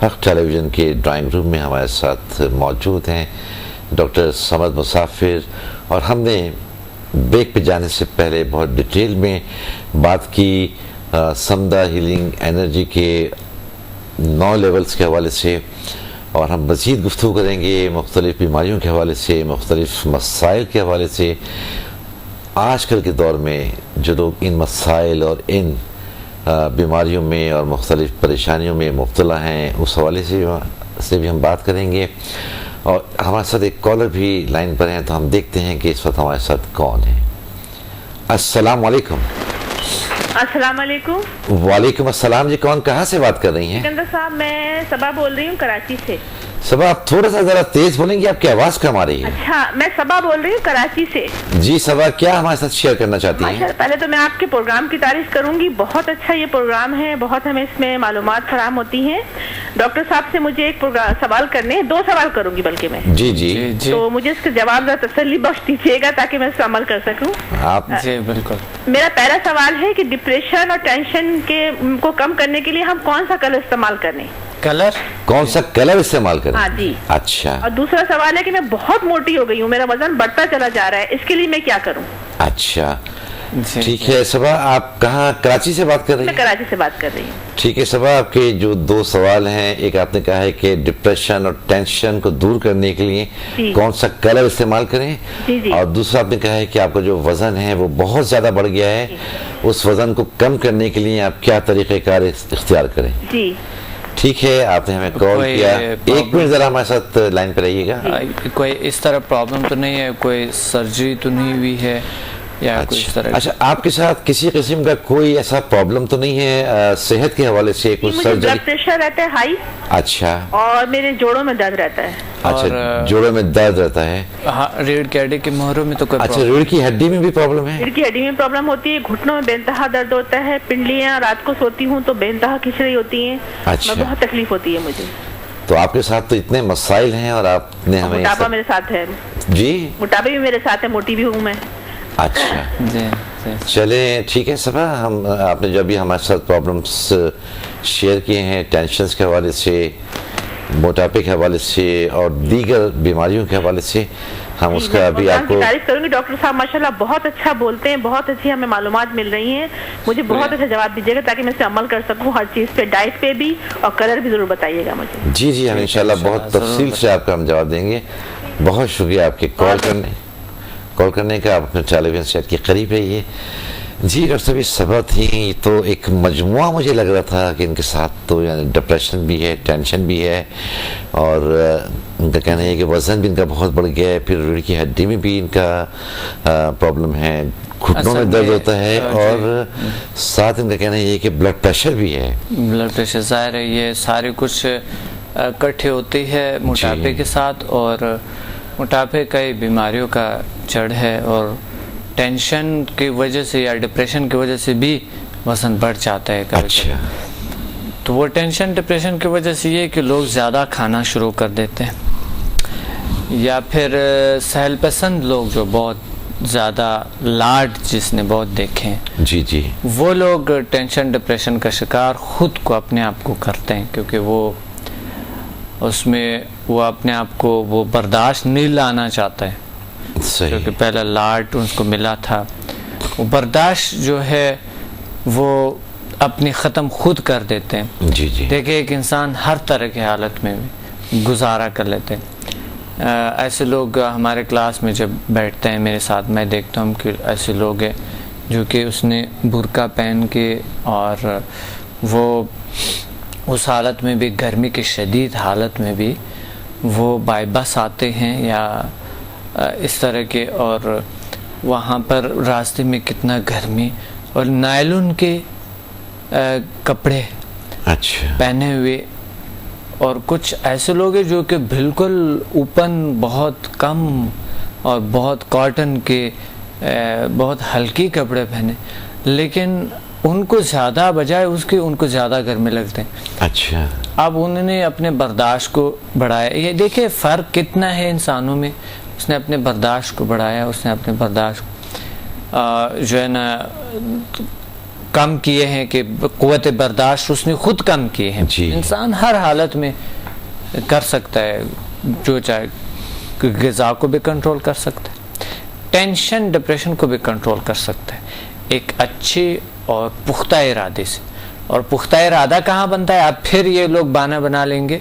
حق ٹیلی ویژن کے drawing room میں ہمارے ساتھ موجود ہیں ڈاکٹر صمد مسافر، اور ہم نے بریک پہ جانے سے پہلے بہت ڈیٹیل میں بات کی سمدہ ہیلنگ انرجی کے 9 لیولز کے حوالے سے، اور ہم مزید گفتگو کریں گے مختلف بیماریوں کے حوالے سے، مختلف مسائل کے حوالے سے۔ آج کل کے دور میں جو لوگ ان مسائل اور ان بیماریوں میں اور مختلف پریشانیوں میں مبتلا ہیں، اس حوالے سے بھی ہم بات کریں گے۔ اور ہمارے ساتھ ایک کالر بھی لائن پر ہیں، تو ہم دیکھتے ہیں کہ اس وقت ہمارے ساتھ کون ہے۔ السلام علیکم۔ السلام علیکم۔ وعلیکم السلام جی، کون کہاں سے بات کر رہی ہیں؟ سکندر صاحب، میں صبا بول رہی ہوں کراچی سے۔ صبا آپ تھوڑا سا ذرا تیز بولیں گے، آپ کی آواز کم آ رہی ہے۔ اچھا، میں صبا بول رہی ہوں کراچی سے۔ جی صبا، کیا ہمارے ساتھ شیئر کرنا چاہتی ہیں؟ پہلے تو میں آپ کے پروگرام کی تعریف کروں گی، بہت اچھا یہ پروگرام ہے، بہت ہمیں اس میں معلومات فراہم ہوتی ہیں۔ ڈاکٹر صاحب سے مجھے ایک سوال کرنے ہیں، 2 سوال کروں گی بلکہ میں۔ جی جی تو مجھے اس کا جواب ذرا تسلی بخش دیجیے گا تاکہ میں اس پر عمل کر سکوں۔ آپ جی بالکل۔ میرا پہلا سوال ہے کہ ڈپریشن اور ٹینشن کو کم کرنے کے لیے ہم کون سا کلر استعمال کریں؟ کلر؟ کون سا کلر استعمال کریں؟ ہاں جی۔ اچھا، اور دوسرا سوال ہے کہ میں بہت موٹی ہو گئی ہوں، میرا وزن بڑھتا چلا جا رہا ہے، اس کے لیے میں کیا کروں؟ اچھا ٹھیک ہے صبا، آپ کہاں کراچی سے بات کر رہی میں ہیں؟ کراچی سے بات کر رہی ہوں۔ ٹھیک ہے صبا، آپ کے جو 2 سوال ہیں، ایک آپ نے کہا ہے کہ ڈپریشن اور ٹینشن کو دور کرنے کے لیے جی کون سا کلر استعمال کریں، جی جی، اور دوسرا آپ نے کہا ہے کہ آپ کا جو وزن ہے وہ بہت زیادہ بڑھ گیا ہے، اس وزن کو کم کرنے کے لیے آپ کیا طریقہ کار اختیار کریں۔ جی ٹھیک ہے، آپ نے ہمیں کال کیا، 1 منٹ ذرا ہمارے ساتھ لائن پہ رہیے گا۔ کوئی اس طرح پرابلم تو نہیں ہے، کوئی سرجری تو نہیں ہوئی ہے یا کوئی اس طرح؟ اچھا، آپ کے ساتھ کسی قسم کا کوئی ایسا پرابلم تو نہیں ہے صحت کے حوالے سے؟ کوئی مجھے سرجری؟ بلڈ پریشر رہتا ہے ہائی، اچھا اور میرے جوڑوں میں درد رہتا ہے۔ اچھا، جوڑوں میں درد رہتا ہے۔ ہاں، ریڑھ کی ہڈی کے مہروں میں تو کوئی اچھا، ریڑھ کی ہڈی میں بھی پرابلم ہے؟ ریڑھ کی ہڈی میں پرابلم ہوتی ہے، گھٹنوں میں بے انتہا درد ہوتا ہے، پنڈلیاں رات کو سوتی ہوں تو بے انتہا کھچ رہی ہوتی ہیں، اچھا، میں بہت تکلیف ہوتی ہے مجھے۔ تو آپ کے ساتھ تو اتنے مسائل ہیں، اور آپ نے ہمیں موٹاپا میرے ساتھ ہے۔ جی، موٹاپا بھی میرے ساتھ ہے، موٹی بھی ہوں میں۔ اچھا جی جی۔ چلیں ٹھیک ہے صبا، آپ نے جو بھی ہمارے ساتھ پرابلمس شیئر کیے ہیں، ٹینشنز کے حوالے سے، موٹاپے کے حوالے سے، اور دیگر بیماریوں کے حوالے سے، ہم اس کا ابھی آپ کو تعریف کروں گی۔ ڈاکٹر صاحب ماشاءاللہ بہت اچھا بولتے ہیں، بہت اچھی ہمیں معلومات مل رہی ہیں، مجھے بہت اچھا جواب دیجیے گا تاکہ میں اس پہ عمل کر سکوں، ہر چیز پہ، ڈائٹ پہ بھی، اور کلر بھی ضرور بتائیے گا مجھے۔ جی جی، ہم انشاءاللہ بہت تفصیل سے آپ کا ہم جواب دیں گے۔ بہت شکریہ آپ کے کال کرنے کا، آپ اپنے ٹیلی ویژن سیٹ کے قریب رہیے۔ جی ڈاکٹر صاحب، یہ صبا تھی، تو ایک مجموعہ مجھے لگ رہا تھا کہ ان کے ساتھ تو یعنی ڈپریشن بھی ہے، ٹینشن بھی ہے، اور ان کا کہنا ہے کہ وزن بھی ان کا بہت بڑھ گیا ہے، پھر ریڑھ کی ہڈی میں بھی ان کا پرابلم ہے، گھٹنوں میں درد ہوتا ہے، اور ساتھ ان کا کہنا یہ ہے کہ بلڈ پریشر بھی ہے۔ بلڈ پریشر ظاہر ہے، یہ سارے کچھ اکٹھے ہوتی ہے موٹاپے کے ساتھ، اور موٹاپے کئی بیماریوں کا جڑ ہے، اور ٹینشن کی وجہ سے یا ڈپریشن کی وجہ سے بھی وزن بڑھ جاتا ہے کبھی کبھی۔ تو وہ ٹینشن ڈپریشن کی وجہ سے یہ کہ لوگ زیادہ کھانا شروع کر دیتے ہیں، یا پھر سہل پسند لوگ جو بہت زیادہ لاڈ جس نے بہت دیکھے ہیں، جی جی، وہ لوگ ٹینشن ڈپریشن کا شکار خود کو اپنے آپ کو کرتے ہیں، کیونکہ وہ اس میں وہ اپنے آپ کو وہ برداشت نہیں لانا چاہتا ہے، کیونکہ پہلا لاڈ اس کو ملا تھا، وہ برداشت جو ہے وہ اپنی ختم خود کر دیتے ہیں۔ جی جی، دیکھیں ایک انسان ہر طرح کی حالت میں بھی گزارا کر لیتے ہیں۔ ایسے لوگ ہمارے کلاس میں جب بیٹھتے ہیں میرے ساتھ، میں دیکھتا ہوں کہ ایسے لوگ ہیں جو کہ اس نے برقع پہن کے، اور وہ اس حالت میں بھی، گرمی کی شدید حالت میں بھی وہ بائی بس آتے ہیں یا اس طرح کے، اور وہاں پر راستے میں کتنا گرمی، اور نائلون کے کپڑے پہنے ہوئے، اور کچھ ایسے لوگ ہیں جو کہ بالکل اوپن بہت کم اور بہت کاٹن کے بہت ہلکی کپڑے پہنے، لیکن ان کو زیادہ بجائے اس کے ان کو زیادہ گرمی لگتے ہیں۔ اچھا، اب انہوں نے اپنے برداشت کو بڑھایا، یہ دیکھیں فرق کتنا ہے انسانوں میں، اس نے اپنے برداشت کو بڑھایا، اس نے اپنے برداشت جو ہے نا کم کیے ہیں کہ قوت برداشت اس نے خود کم کیے ہیں. جی. انسان ہر حالت میں کر سکتا ہے جو چاہے, غذا کو بھی کنٹرول کر سکتا ہے, ٹینشن ڈپریشن کو بھی کنٹرول کر سکتا ہے ایک اچھے اور پختہ ارادے سے. اور پختہ ارادہ کہاں بنتا ہے؟ اب پھر یہ لوگ بہانہ بنا لیں گے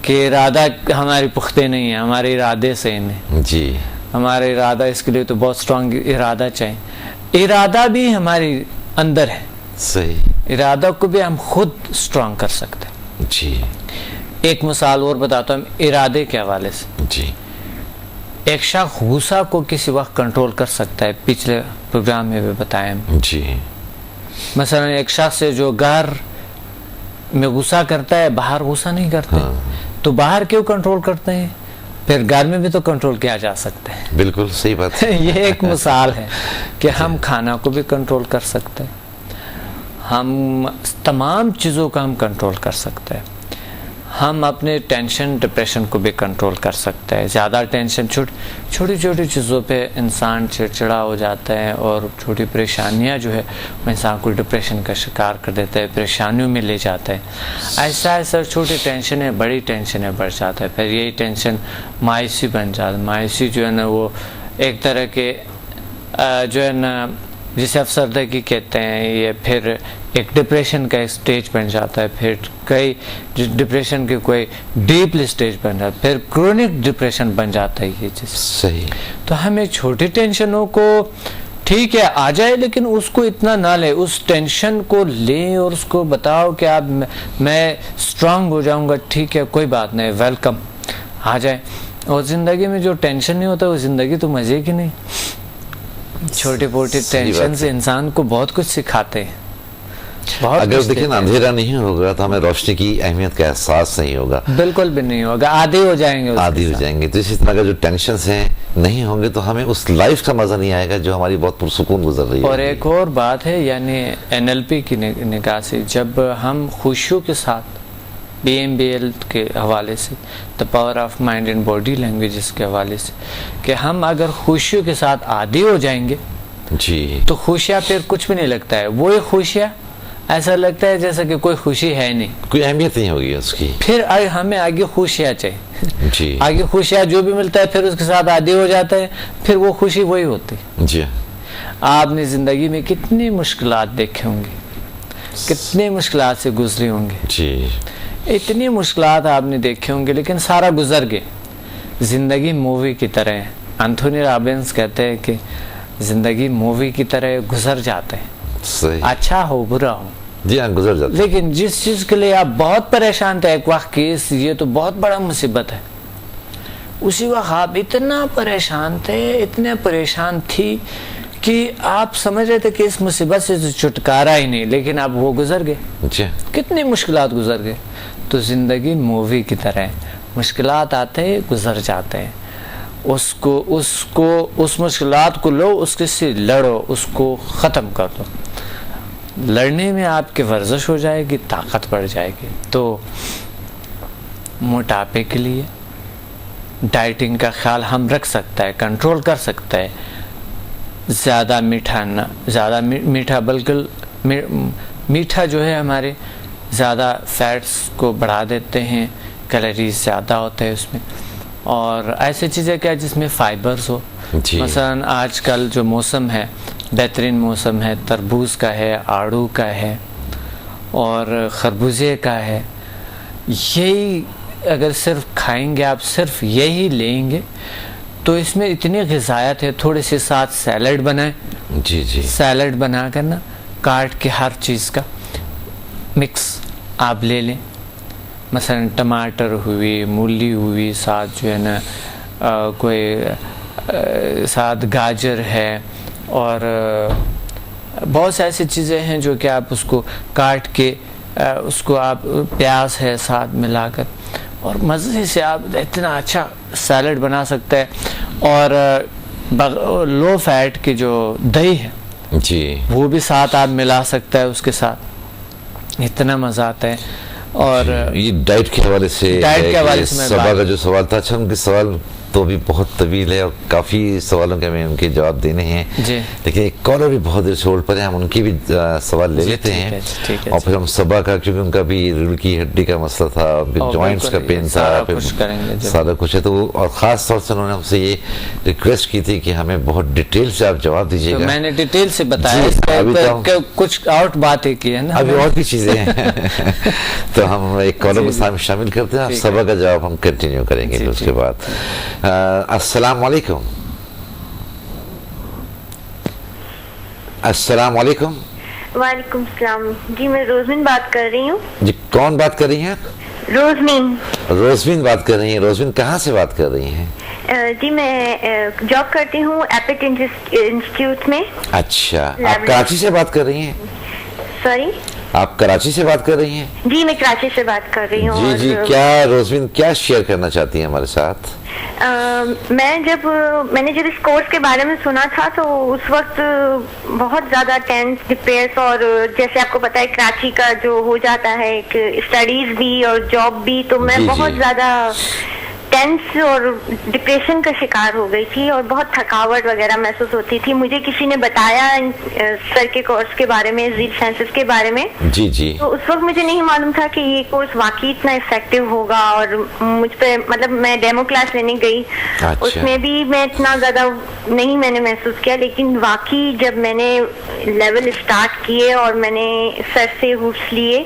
کہ ارادہ ہماری پختہ نہیں ہے, ہمارے ارادے سے نہیں. جی. ہمارا ارادہ, اس کے لیے تو بہت سٹرونگ ارادہ چاہیے. ارادہ بھی ہماری اندر ہے, صحیح. ارادہ کو بھی ہم خود سٹرونگ کر سکتے ہیں. جی. ایک مثال اور بتاتا ہوں ارادے کے حوالے سے. جی. ایک شخص غصہ کو کسی وقت کنٹرول کر سکتا ہے, پچھلے پروگرام میں بھی بتایا. جی. مثلا ایک شخص ہے جو گھر میں غصہ کرتا ہے, باہر غصہ نہیں کرتے. تو باہر کیوں کنٹرول کرتے ہیں؟ پھر گھر میں بھی تو کنٹرول کیا جا سکتا ہے. بالکل صحیح بات ہے. یہ ایک مثال ہے کہ ہم کھانا کو بھی کنٹرول کر سکتے ہیں, ہم تمام چیزوں کا ہم کنٹرول کر سکتے ہیں. ہم اپنے ٹینشن ڈپریشن کو بھی کنٹرول کر سکتے ہیں. زیادہ ٹینشن چھوٹی چھوٹی چیزوں پہ انسان چڑچڑا ہو جاتا ہے, اور چھوٹی پریشانیاں جو ہے وہ انسان کو ڈپریشن کا شکار کر دیتا ہے, پریشانیوں میں لے جاتا ہے. ایسا ایسا چھوٹی ٹینشنیں بڑی ٹینشنیں بڑھ جاتا ہے. پھر یہی ٹینشن مایوسی بن جاتا ہے. مایوسی جو ہے نا وہ ایک طرح کے جو ہے نا جسے افسردگی کہتے ہیں, یہ پھر ایک ڈپریشن کا اسٹیج بن جاتا ہے. پھر کئی ڈپریشن کے کوئی ڈیپلی اسٹیج بن جاتا ہے, پھر کرونک ڈپریشن بن جاتا ہے یہ چیز. صحیح. تو ہمیں چھوٹی ٹینشنوں کو ٹھیک ہے آ جائے, لیکن اس کو اتنا نہ لیں. اس ٹینشن کو لیں اور اس کو بتاؤ کہ اب میں اسٹرانگ ہو جاؤں گا, ٹھیک ہے کوئی بات نہیں, ویلکم, آ جائے. اور زندگی میں جو ٹینشن نہیں ہوتا وہ زندگی تو مزے کی نہیں. چھوٹی موٹی ٹینشن سے انسان کو بہت کچھ سکھاتے ہیں. اگر دیکھیں نا اندھیرا نہیں ہوگا تو ہمیں روشنی کی اہمیت کا احساس نہیں ہوگا, بالکل بھی نہیں ہوگا, عادی ہو جائیں گے, عادی ہو جائیں گے. تو اسی طرح کا جو ٹینشنز ہیں نہیں ہوں گے تو ہمیں اس لائف کا مزہ نہیں آئے گا جو ہماری بہت پرسکون گزر رہی ہے. اور ایک اور بات ہے, یعنی NLP کی نگاہ سے جب ہم خوشیوں کے ساتھ BMBL کے حوالے سے, the power of mind and body languages کے حوالے سے, کہ ہم اگر خوشیوں کے ساتھ عادی ہو جائیں گے جی تو خوشیاں پھر کچھ بھی نہیں لگتا ہے. وہی خوشیاں ایسا لگتا ہے جیسا کہ کوئی خوشی ہے نہیں, کوئی اہمیت نہیں ہوگی اس کی. پھر ہمیں آگے خوشیاں چاہیے. جی. آگے خوشیاں جو بھی ملتا ہے پھر اس کے ساتھ عادی ہو جاتا ہے, پھر وہ خوشی وہی ہوتی. جی. آپ نے زندگی میں کتنی مشکلات دیکھے ہوں گے, کتنی مشکلات سے گزری ہوں گے. جی. اتنی مشکلات آپ نے دیکھے ہوں گے, لیکن سارا گزر گئے. زندگی مووی کی طرح ہے. انتھونی رابنس کہتے ہیں کہ زندگی مووی کی طرح گزر جاتے ہیں, صحیح. اچھا ہو برا ہو. جی ہاں, گزر جاتے. لیکن جس چیز کے لیے آپ بہت پریشان تھے ایک وقت کی, یہ تو بہت بڑا مصیبت ہے, اسی وقت آپ اتنا پریشان تھے, اتنے پریشان تھی کہ آپ سمجھ رہے تھے کہ اس مصیبت سے چھٹکارا ہی نہیں, لیکن اب وہ گزر گئے. جی. کتنی مشکلات گزر گئے. تو زندگی مووی کی طرح ہے, مشکلات آتے ہیں گزر جاتے ہیں. اس مشکلات کو لو, اس کے سے لڑو, اس کو ختم کر دو. لڑنے میں آپ کی ورزش ہو جائے گی, طاقت بڑھ جائے گی. تو موٹاپے کے لیے ڈائٹنگ کا خیال ہم رکھ سکتا ہے, کنٹرول کر سکتا ہے. زیادہ میٹھا نہ, زیادہ میٹھا, بلکہ میٹھا جو ہے ہمارے زیادہ فیٹس کو بڑھا دیتے ہیں, کیلوریز زیادہ ہوتے ہیں اس میں. اور ایسی چیزیں کیا جس میں فائبرز ہو. جی. مثلا آج کل جو موسم ہے, بہترین موسم ہے, تربوز کا ہے, آڑو کا ہے اور خربوزے کا ہے. یہی اگر صرف کھائیں گے, آپ صرف یہی لیں گے تو اس میں اتنی غذائیت ہے. تھوڑے سے ساتھ سیلڈ بنائیں. جی. جی. سیلڈ بنا کر نا کاٹ کے ہر چیز کا مکس آپ لے لیں. مثلا ٹماٹر ہوئی, مولی ہوئی, ساتھ جو ہے نا کوئی ساتھ گاجر ہے, اور بہت سے ایسی چیزیں ہیں جو کہ آپ اس کو کاٹ کے, اس کو آپ پیاز ہے ساتھ ملا کر, اور مزے سے آپ اتنا اچھا سیلڈ بنا سکتے ہیں. اور لو فیٹ کی جو دہی ہے جی وہ بھی ساتھ آپ ملا سکتا ہے, اس کے ساتھ اتنا مزہ آتا ہے. اور یہ ڈائٹ کے حوالے سے, ڈائٹ کے حوالے سے صبح کا جو سوال تھا, اچھا ان کے سوال تو بھی بہت طویل ہے اور کافی سوالوں کے ہمیں ان کے جواب دینے ہیں جی لیکن ایک کالر بھی بہت دیر سے ہولڈ پر ہیں, ہم ان کی بھی سوال لے لیتے ہیں اور پھر ہم صبح کا, کیونکہ ان کا بھی ریڑھ کی ہڈی کا مسئلہ تھا, جوائنٹس کا پین تھا, سارا کچھ ہے تو وہ, اور خاص طور سے انہوں نے ہم سے یہ ریکویسٹ کی تھی کہ ہمیں بہت ڈیٹیل سے آپ جواب دیجیے گا. میں نے ڈیٹیل سے بتایا, کچھ آؤٹ باتیں کی ہے نا, ابھی اور بھی چیزیں ہیں تو ہم ایک کالر کو ساتھ شامل کرتے ہیں, صبح کا جواب ہم کنٹینیو کریں گے اس کے بعد. السلام علیکم. السلام علیکم. وعلیکم السلام. جی میں روزمین بات کر رہی ہوں. جی کون بات کر رہی ہیں آپ؟ روزمین. روزمین بات کر رہی ہیں. روزمین کہاں سے بات کر رہی ہیں؟ جی میں جاب کرتی ہوں ایپٹ انسٹیٹیوٹ میں. اچھا, آپ کراچی سے بات کر رہی ہیں؟ سوری, آپ کراچی سے بات کر رہی ہیں؟ جی میں کراچی سے بات کر رہی ہوں. جی جی, کیا روزمین کیا شیئر کرنا چاہتی ہیں ہمارے ساتھ؟ میں نے جب اس کورس کے بارے میں سنا تھا تو اس وقت بہت زیادہ ٹینس, ڈپریس, اور جیسے آپ کو پتا ہے کراچی کا جو ہو جاتا ہے ایک اسٹڈیز بھی اور جاب بھی, تو میں بہت زیادہ ٹینس اور ڈپریشن کا شکار ہو گئی تھی اور بہت تھکاوٹ وغیرہ محسوس ہوتی تھی. مجھے کسی نے بتایا سر کے کورس کے بارے میں, زیل سائنسز کے بارے میں. جی جی. تو اس وقت مجھے نہیں معلوم تھا کہ یہ کورس واقعی اتنا افیکٹو ہوگا, اور مجھ پہ مطلب میں ڈیمو کلاس لینے گئی, اس میں بھی میں اتنا زیادہ نہیں میں نے محسوس کیا, لیکن واقعی جب میں نے لیول اسٹارٹ کیے اور میں نے سر سے ہوپس لیے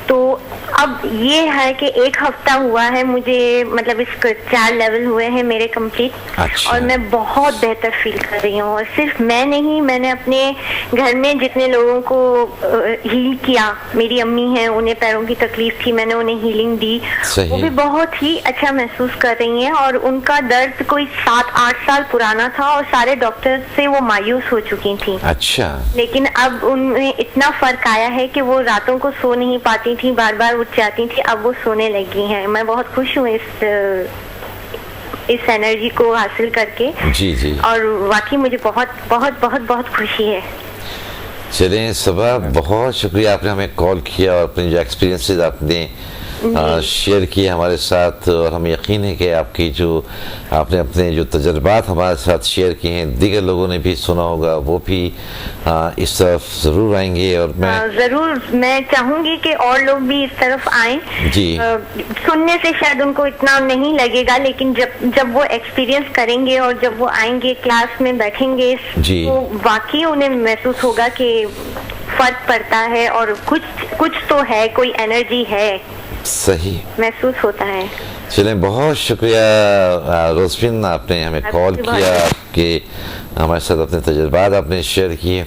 تو اب یہ ہے کہ 1 ہفتہ ہوا ہے مجھے, مطلب اس کو 4 لیول ہوئے ہیں میرے کمپلیٹ. اور میں بہت بہتر فیل کر رہی ہوں. اور صرف میں نہیں, میں نے اپنے گھر میں جتنے لوگوں کو ہیل کیا, میری امی ہیں انہیں پیروں کی تکلیف تھی, میں نے انہیں ہیلنگ دی, وہ بھی بہت ہی اچھا محسوس کر رہی ہیں. اور ان کا درد کوئی 7-8 سال پرانا تھا اور سارے ڈاکٹر سے وہ مایوس ہو چکی تھیں. اچھا. لیکن اب ان میں اتنا فرق آیا ہے کہ وہ راتوں کو سو نہیں پاتی تھی, بار بار اٹھ جاتی تھی, اب وہ سونے لگی ہیں. میں بہت خوش ہوں اس انرجی کو حاصل کر کے. جی جی. اور واقعی مجھے بہت بہت بہت بہت خوشی ہے. چلیں صبح, بہت شکریہ آپ نے ہمیں کال کیا اور اپنے جو ایکسپیرینسز آپ نے شیئر کیے ہمارے ساتھ, اور ہمیں یقین ہے کہ آپ کی جو آپ نے اپنے جو تجربات ہمارے ساتھ شیئر کیے ہیں دیگر لوگوں نے بھی سنا ہوگا, وہ بھی اس طرف ضرور آئیں گے. اور میں ضرور میں چاہوں گی کہ اور لوگ بھی اس طرف آئیں. جی. سننے سے شاید ان کو اتنا نہیں لگے گا, لیکن جب وہ ایکسپیرینس کریں گے اور جب وہ آئیں گے کلاس میں بیٹھیں گے تو واقعی انہیں محسوس ہوگا کہ فرق پڑتا ہے اور کچھ تو ہے, کوئی انرجی ہے, صحیح محسوس ہوتا ہے. چلیں, بہت شکریہ روزمین, آپ نے ہمیں کال کیا, آپ کے ہمارے ساتھ اپنے تجربات آپ نے شیئر کیے.